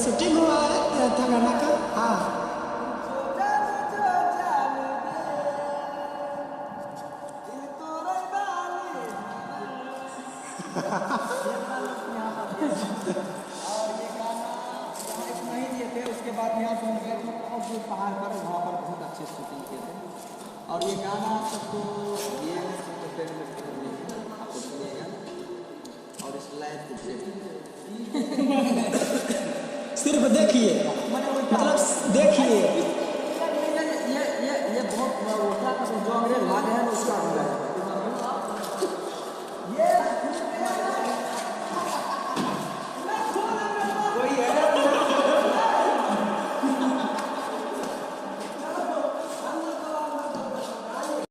Shooting हुआ है था गाना का। हाँ उसके बाद यहाँ से हम गए थे बहुत दूर पहाड़ पर, वहाँ पर बहुत अच्छे शूटिंग किए थे। और ये गाना आप सबको ये आपको सुनिएगा और इस लाइफ को सिर्फ देखिए, मतलब देखिए। ये बहुत जो अंग्रेज भाग है उसका